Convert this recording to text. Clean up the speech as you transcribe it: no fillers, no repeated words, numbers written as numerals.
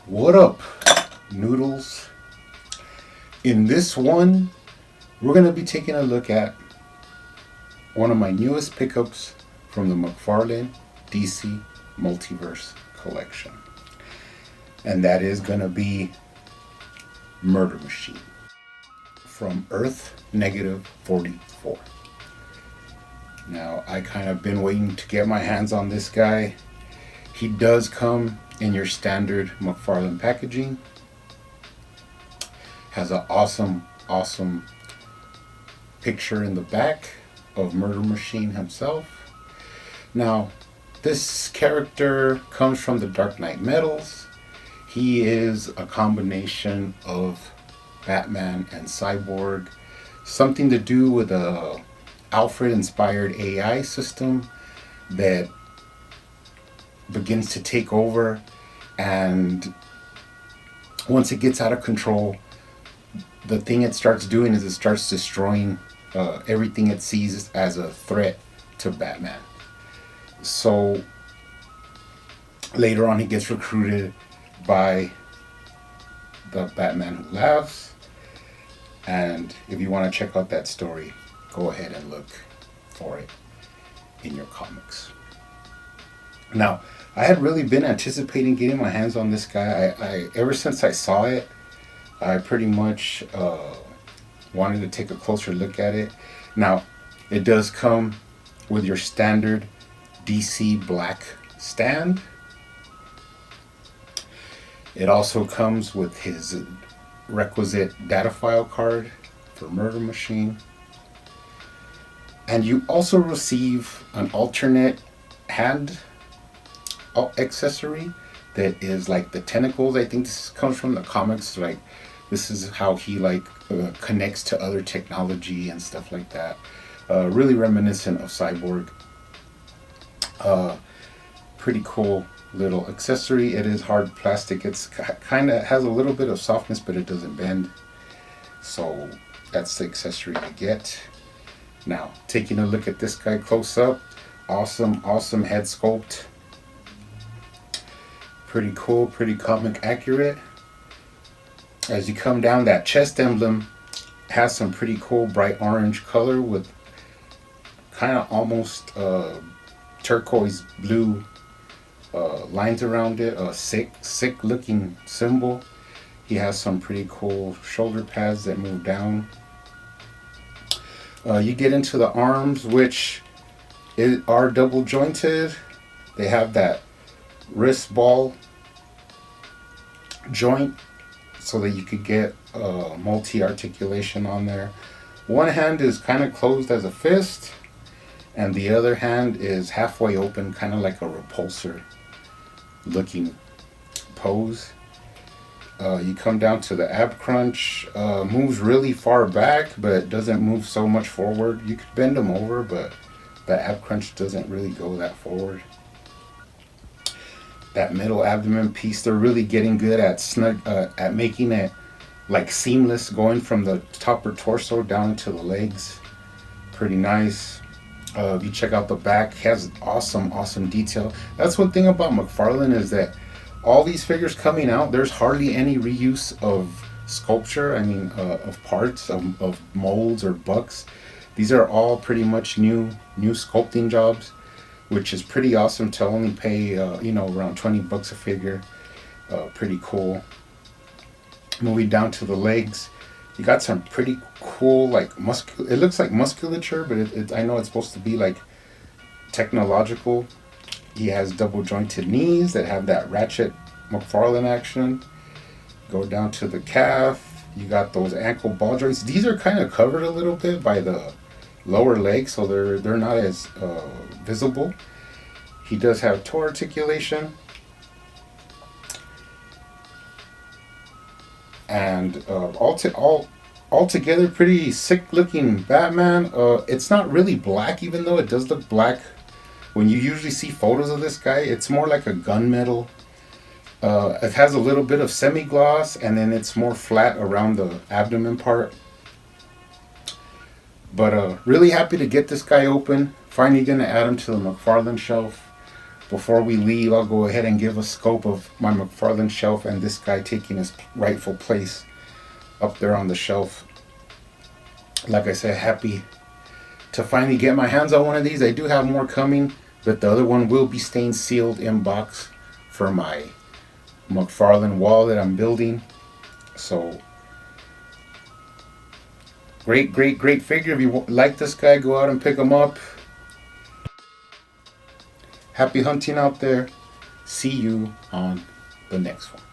What up, noodles? In this one, we're going to be taking a look at one of my newest pickups from the McFarlane DC Multiverse collection. And that is going to be Murder Machine from Earth Negative 44. Now, I kind of been waiting to get my hands on this guy. He does come in your standard McFarlane packaging. Has an awesome picture in the back of Murder Machine himself. Now, this character comes from the Dark Knight Metals. He is a combination of Batman and Cyborg. Something to do with a Alfred-inspired AI system that begins to take over, and once it gets out of control, the thing it starts doing is it starts destroying everything it sees as a threat to Batman. So later on, he gets recruited by the Batman Who Laughs, and if you want to check out that story, go ahead and look for it in your comics. Now, I had really been anticipating getting my hands on this guy. I ever since I saw it, I pretty much wanted to take a closer look at it. Now, it does come with your standard DC black stand. It also comes with his requisite data file card for Murder Machine. And you also receive an alternate hand accessory that is like the tentacles. I think this comes from the comics. Like, this is how he connects to other technology and stuff like that. Really reminiscent of Cyborg. Pretty cool little accessory. It is hard plastic. It's kind of has a little bit of softness, but it doesn't bend. So that's the accessory you get. Now, taking a look at this guy close up. Awesome head sculpt. Pretty cool, pretty comic accurate. As you come down, that chest emblem has some pretty cool bright orange color with kind of almost turquoise blue lines around it. A sick looking symbol. He has some pretty cool shoulder pads that move down. You get into the arms, which are double jointed. They have that wrist ball joint so that you could get multi-articulation on there. One hand is kind of closed as a fist, and the other hand is halfway open, kind of like a repulsor looking pose. You come down to the ab crunch. Moves really far back, but doesn't move so much forward. You could bend them over, but the ab crunch doesn't really go that forward. That middle abdomen piece, they're really getting good at making it like seamless, going from the top or torso down into the legs. Pretty nice. If you check out the back, has awesome detail. That's one thing about McFarlane, is that all these figures coming out, there's hardly any reuse of sculpture. I mean, of parts, of molds or bucks. These are all pretty much new sculpting jobs, which is pretty awesome to only pay, around $20 a figure. Pretty cool. Moving down to the legs, you got some pretty cool, it looks like musculature, but I know it's supposed to be like technological. He has double jointed knees that have that ratchet McFarlane action. Go down to the calf, you got those ankle ball joints. These are kind of covered a little bit by the lower legs, so they're not as visible. He does have toe articulation, and altogether pretty sick looking Batman. It's not really black, even though it does look black when you usually see photos of this guy. It's more like a gunmetal. It has a little bit of semi-gloss, and then it's more flat around the abdomen part. But really happy to get this guy open. Finally gonna add him to the McFarlane shelf. before we leave, I'll go ahead and give a scope of my McFarlane shelf and this guy taking his rightful place up there on the shelf. Like I said, happy to finally get my hands on one of these. I do have more coming, but the other one will be stained sealed in box for my McFarlane wall that I'm building. So great figure. If you like this guy, go out and pick him up. Happy hunting out there. See you on the next one.